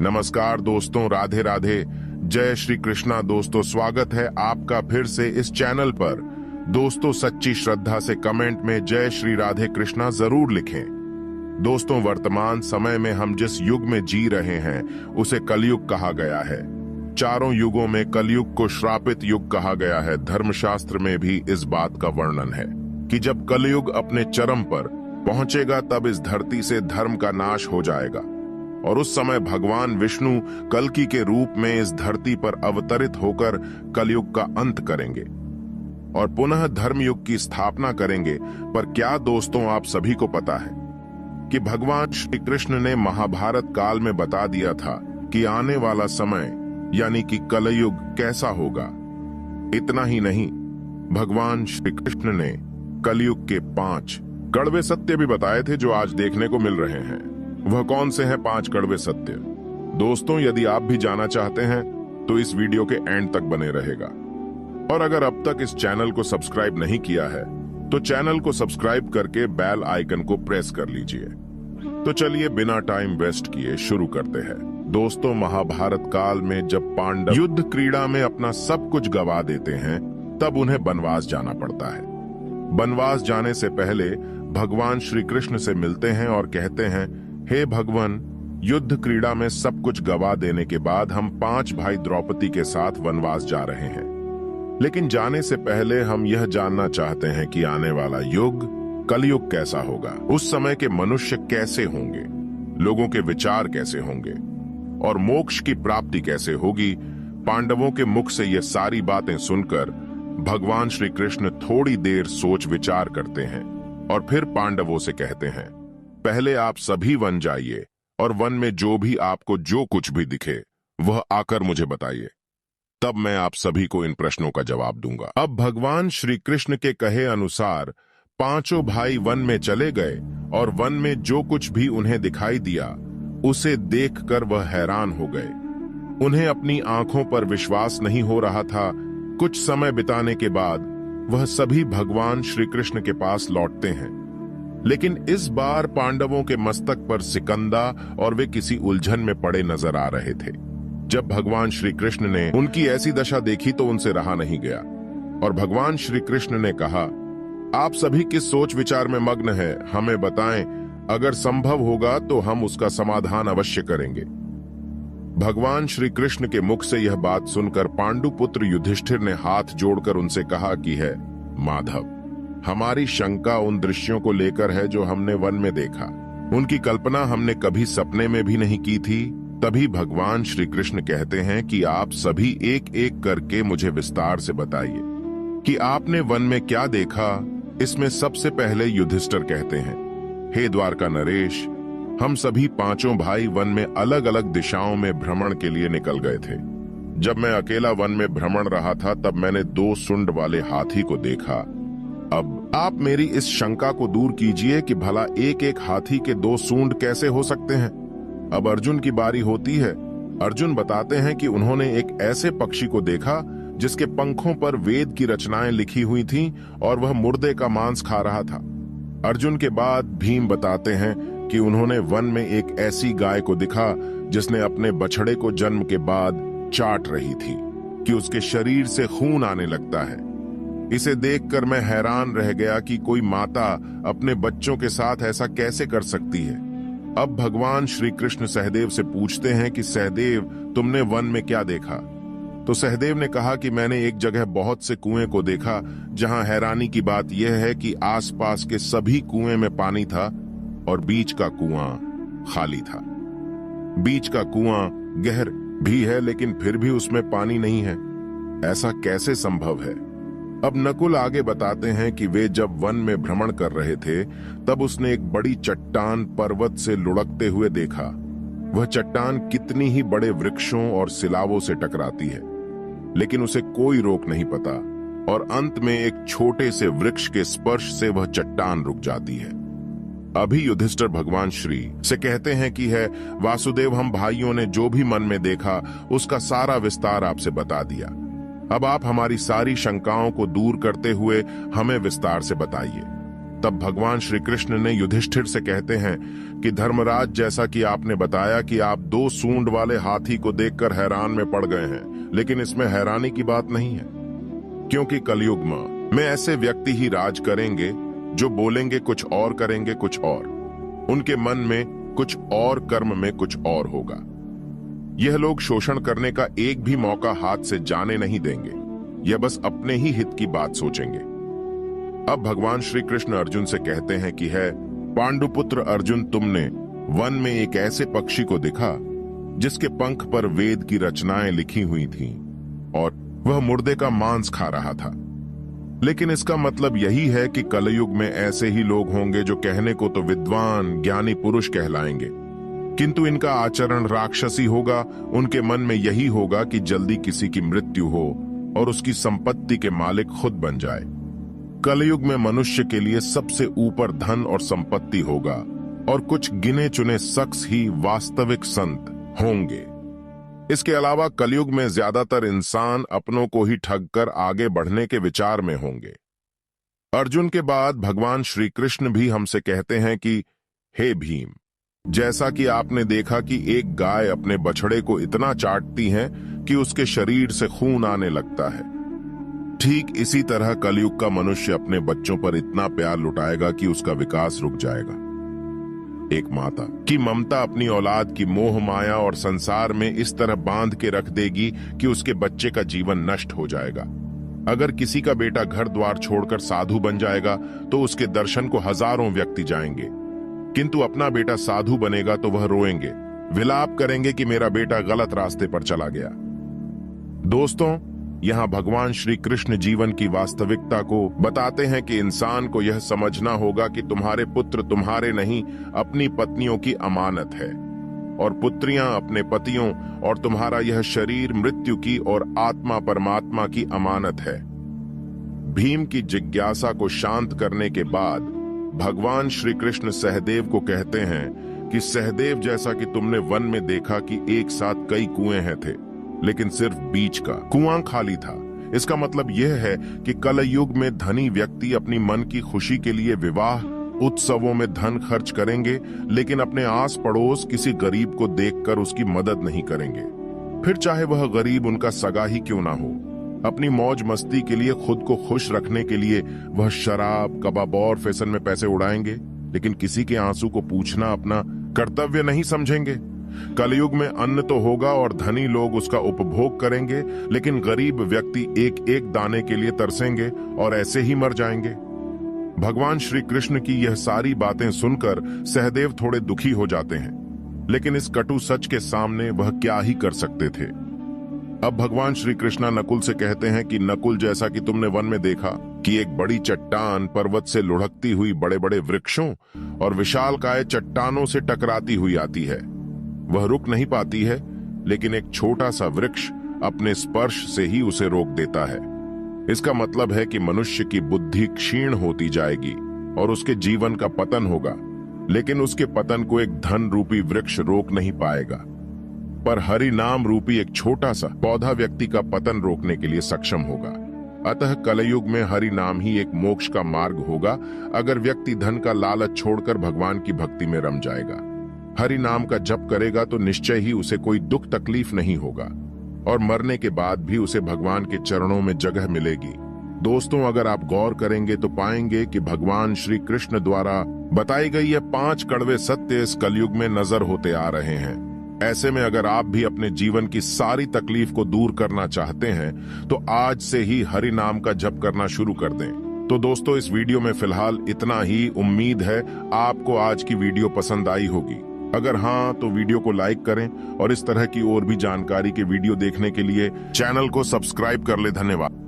नमस्कार दोस्तों, राधे राधे, जय श्री कृष्णा। दोस्तों स्वागत है आपका फिर से इस चैनल पर। दोस्तों सच्ची श्रद्धा से कमेंट में जय श्री राधे कृष्णा जरूर लिखें। दोस्तों वर्तमान समय में हम जिस युग में जी रहे हैं उसे कलयुग कहा गया है। चारों युगों में कलयुग को श्रापित युग कहा गया है। धर्मशास्त्र में भी इस बात का वर्णन है कि जब कलयुग अपने चरम पर पहुंचेगा तब इस धरती से धर्म का नाश हो जाएगा और उस समय भगवान विष्णु कल्कि के रूप में इस धरती पर अवतरित होकर कलयुग का अंत करेंगे और पुनः धर्मयुग की स्थापना करेंगे। पर क्या दोस्तों आप सभी को पता है कि भगवान श्री कृष्ण ने महाभारत काल में बता दिया था कि आने वाला समय यानी कि कलयुग कैसा होगा। इतना ही नहीं, भगवान श्री कृष्ण ने कलयुग के 5 कड़वे सत्य भी बताए थे जो आज देखने को मिल रहे हैं। वह कौन से हैं 5 कड़वे सत्य? दोस्तों यदि आप भी जानना चाहते हैं तो इस वीडियो के एंड तक बने रहेगा और अगर अब तक इस चैनल को सब्सक्राइब नहीं किया है तो चैनल को सब्सक्राइब करके बेल आइकन को प्रेस कर लीजिए। तो चलिए बिना टाइम वेस्ट किए शुरू करते हैं। दोस्तों महाभारत काल में जब पांडव युद्ध क्रीड़ा में अपना सब कुछ गवा देते हैं तब उन्हें वनवास जाना पड़ता है। वनवास जाने से पहले भगवान श्री कृष्ण से मिलते हैं और कहते हैं, हे भगवान, युद्ध क्रीड़ा में सब कुछ गवा देने के बाद हम 5 भाई द्रौपदी के साथ वनवास जा रहे हैं। लेकिन जाने से पहले हम यह जानना चाहते हैं कि आने वाला युग कलयुग कैसा होगा। उस समय के मनुष्य कैसे होंगे, लोगों के विचार कैसे होंगे और मोक्ष की प्राप्ति कैसे होगी। पांडवों के मुख से यह सारी बातें सुनकर भगवान श्री कृष्ण थोड़ी देर सोच विचार करते हैं और फिर पांडवों से कहते हैं, पहले आप सभी वन जाइए और वन में जो भी आपको जो कुछ भी दिखे वह आकर मुझे बताइए, तब मैं आप सभी को इन प्रश्नों का जवाब दूंगा। अब भगवान श्री कृष्ण के कहे अनुसार 5 भाई वन में चले गए और वन में जो कुछ भी उन्हें दिखाई दिया उसे देखकर वह हैरान हो गए। उन्हें अपनी आंखों पर विश्वास नहीं हो रहा था। कुछ समय बिताने के बाद वह सभी भगवान श्री कृष्ण के पास लौटते हैं, लेकिन इस बार पांडवों के मस्तक पर सिकंदा और वे किसी उलझन में पड़े नजर आ रहे थे। जब भगवान श्री कृष्ण ने उनकी ऐसी दशा देखी तो उनसे रहा नहीं गया और भगवान श्री कृष्ण ने कहा, आप सभी किस सोच विचार में मग्न है, हमें बताएं, अगर संभव होगा तो हम उसका समाधान अवश्य करेंगे। भगवान श्री कृष्ण के मुख से यह बात सुनकर पांडुपुत्र युधिष्ठिर ने हाथ जोड़कर उनसे कहा कि है माधव, हमारी शंका उन दृश्यों को लेकर है जो हमने वन में देखा। उनकी कल्पना हमने कभी सपने में भी नहीं की थी। तभी भगवान श्री कृष्ण कहते हैं कि आप सभी एक एक करके मुझे विस्तार से बताइए कि आपने वन में क्या देखा। इसमें सबसे पहले युधिष्ठिर कहते हैं, हे द्वारका नरेश, हम सभी 5 भाई वन में अलग अलग दिशाओं में भ्रमण के लिए निकल गए थे। जब मैं अकेला वन में भ्रमण रहा था तब मैंने 2 सूंड वाले हाथी को देखा। अब आप मेरी इस शंका को दूर कीजिए कि भला एक एक हाथी के 2 सूंड कैसे हो सकते हैं। अब अर्जुन की बारी होती है। अर्जुन बताते हैं कि उन्होंने एक ऐसे पक्षी को देखा जिसके पंखों पर वेद की रचनाएं लिखी हुई थीं और वह मुर्दे का मांस खा रहा था। अर्जुन के बाद भीम बताते हैं कि उन्होंने वन में एक ऐसी गाय को दिखा जिसने अपने बछड़े को जन्म के बाद चाट रही थी कि उसके शरीर से खून आने लगता है। इसे देखकर मैं हैरान रह गया कि कोई माता अपने बच्चों के साथ ऐसा कैसे कर सकती है। अब भगवान श्री कृष्ण सहदेव से पूछते हैं कि सहदेव, तुमने वन में क्या देखा? तो सहदेव ने कहा कि मैंने एक जगह बहुत से कुएं को देखा जहां हैरानी की बात यह है कि आसपास के सभी कुएं में पानी था और बीच का कुआं खाली था। बीच का कुआं गहर भी है लेकिन फिर भी उसमें पानी नहीं है। ऐसा कैसे संभव है? अब नकुल आगे बताते हैं कि वे जब वन में भ्रमण कर रहे थे तब उसने एक बड़ी चट्टान पर्वत से लुढ़कते हुए देखा। वह चट्टान कितनी ही बड़े वृक्षों और सिलावों से टकराती है, लेकिन उसे कोई रोक नहीं पाता और अंत में एक छोटे से वृक्ष के स्पर्श से वह चट्टान रुक जाती है। अभी युधिष्ठिर भगवान श्री से कहते हैं कि है वासुदेव, हम भाइयों ने जो भी मन में देखा उसका सारा विस्तार आपसे बता दिया। अब आप हमारी सारी शंकाओं को दूर करते हुए हमें विस्तार से बताइए। तब भगवान श्री कृष्ण ने युधिष्ठिर से कहते हैं कि धर्मराज, जैसा कि आपने बताया कि आप 2 सूंड वाले हाथी को देखकर हैरान में पड़ गए हैं, लेकिन इसमें हैरानी की बात नहीं है, क्योंकि कलयुग में ऐसे व्यक्ति ही राज करेंगे जो बोलेंगे कुछ और, करेंगे कुछ और, उनके मन में कुछ और, कर्म में कुछ और होगा। यह लोग शोषण करने का एक भी मौका हाथ से जाने नहीं देंगे, यह बस अपने ही हित की बात सोचेंगे। अब भगवान श्री कृष्ण अर्जुन से कहते हैं कि है पांडुपुत्र अर्जुन, तुमने वन में एक ऐसे पक्षी को देखा जिसके पंख पर वेद की रचनाएं लिखी हुई थीं और वह मुर्दे का मांस खा रहा था। लेकिन इसका मतलब यही है कि कलयुग में ऐसे ही लोग होंगे जो कहने को तो विद्वान ज्ञानी पुरुष कहलाएंगे, किंतु इनका आचरण राक्षसी होगा। उनके मन में यही होगा कि जल्दी किसी की मृत्यु हो और उसकी संपत्ति के मालिक खुद बन जाए। कलयुग में मनुष्य के लिए सबसे ऊपर धन और संपत्ति होगा और कुछ गिने चुने शख्स ही वास्तविक संत होंगे। इसके अलावा कलयुग में ज्यादातर इंसान अपनों को ही ठग कर आगे बढ़ने के विचार में होंगे। अर्जुन के बाद भगवान श्री कृष्ण भी हमसे कहते हैं कि हे भीम, जैसा कि आपने देखा कि एक गाय अपने बछड़े को इतना चाटती है कि उसके शरीर से खून आने लगता है, ठीक इसी तरह कलयुग का मनुष्य अपने बच्चों पर इतना प्यार लुटाएगा कि उसका विकास रुक जाएगा। एक माता की ममता अपनी औलाद की मोह माया और संसार में इस तरह बांध के रख देगी कि उसके बच्चे का जीवन नष्ट हो जाएगा। अगर किसी का बेटा घर द्वार छोड़कर साधु बन जाएगा तो उसके दर्शन को हजारों व्यक्ति जाएंगे, किंतु अपना बेटा साधु बनेगा तो वह रोएंगे, विलाप करेंगे कि मेरा बेटा गलत रास्ते पर चला गया। दोस्तों, यहाँ भगवान श्री कृष्ण जीवन की वास्तविकता को बताते हैं कि इंसान को यह समझना होगा कि तुम्हारे पुत्र तुम्हारे नहीं, अपनी पत्नियों की अमानत है, और पुत्रियां अपने पतियों, और तुम्हारा यह शरीर मृत्यु की और आत्मा परमात्मा की अमानत है। भीम की जिज्ञासा को शांत करने के बाद भगवान श्री कृष्ण सहदेव को कहते हैं कि सहदेव, जैसा कि तुमने वन में देखा कि एक साथ कई कुएं हैं थे, लेकिन सिर्फ बीच का कुआं खाली था। इसका मतलब यह है कि कलयुग में धनी व्यक्ति अपनी मन की खुशी के लिए विवाह उत्सवों में धन खर्च करेंगे, लेकिन अपने आस पड़ोस किसी गरीब को देखकर उसकी मदद नहीं करेंगे, फिर चाहे वह गरीब उनका सगा ही क्यों ना हो। अपनी मौज मस्ती के लिए, खुद को खुश रखने के लिए वह शराब, कबाब और फैशन में पैसे उड़ाएंगे, लेकिन किसी के आंसू को पूछना अपना कर्तव्य नहीं समझेंगे। कलयुग में अन्न तो होगा और धनी लोग उसका उपभोग करेंगे, लेकिन गरीब व्यक्ति एक एक दाने के लिए तरसेंगे और ऐसे ही मर जाएंगे। भगवान श्री कृष्ण की यह सारी बातें सुनकर सहदेव थोड़े दुखी हो जाते हैं, लेकिन इस कटु सच के सामने वह क्या ही कर सकते थे। अब भगवान श्री कृष्णा नकुल से कहते हैं कि नकुल, जैसा कि तुमने वन में देखा कि एक बड़ी चट्टान पर्वत से लुढ़कती हुई बड़े बड़े वृक्षों और विशालकाय चट्टानों से टकराती हुई आती है। वह रुक नहीं पाती है, लेकिन एक छोटा सा वृक्ष अपने स्पर्श से ही उसे रोक देता है। इसका मतलब है कि मनुष्य की बुद्धि क्षीण होती जाएगी और उसके जीवन का पतन होगा, लेकिन उसके पतन को एक धन रूपी वृक्ष रोक नहीं पाएगा, पर हरि नाम रूपी एक छोटा सा पौधा व्यक्ति का पतन रोकने के लिए सक्षम होगा। अतः कलयुग में हरि नाम ही एक मोक्ष का मार्ग होगा, अगर व्यक्ति धन का लालच छोड़कर भगवान की भक्ति में रम जाएगा। हरि नाम का जप करेगा तो निश्चय ही उसे कोई दुख तकलीफ नहीं होगा और मरने के बाद भी उसे भगवान के चरणों में जगह मिलेगी। दोस्तों, अगर आप गौर करेंगे तो पाएंगे कि भगवान श्री कृष्ण द्वारा बताई गई ये 5 कड़वे सत्य इस कलयुग में नजर होते आ रहे हैं। ऐसे में अगर आप भी अपने जीवन की सारी तकलीफ को दूर करना चाहते हैं तो आज से ही हरि नाम का जप करना शुरू कर दें। तो दोस्तों, इस वीडियो में फिलहाल इतना ही। उम्मीद है आपको आज की वीडियो पसंद आई होगी। अगर हाँ तो वीडियो को लाइक करें और इस तरह की और भी जानकारी के वीडियो देखने के लिए चैनल को सब्सक्राइब कर ले। धन्यवाद।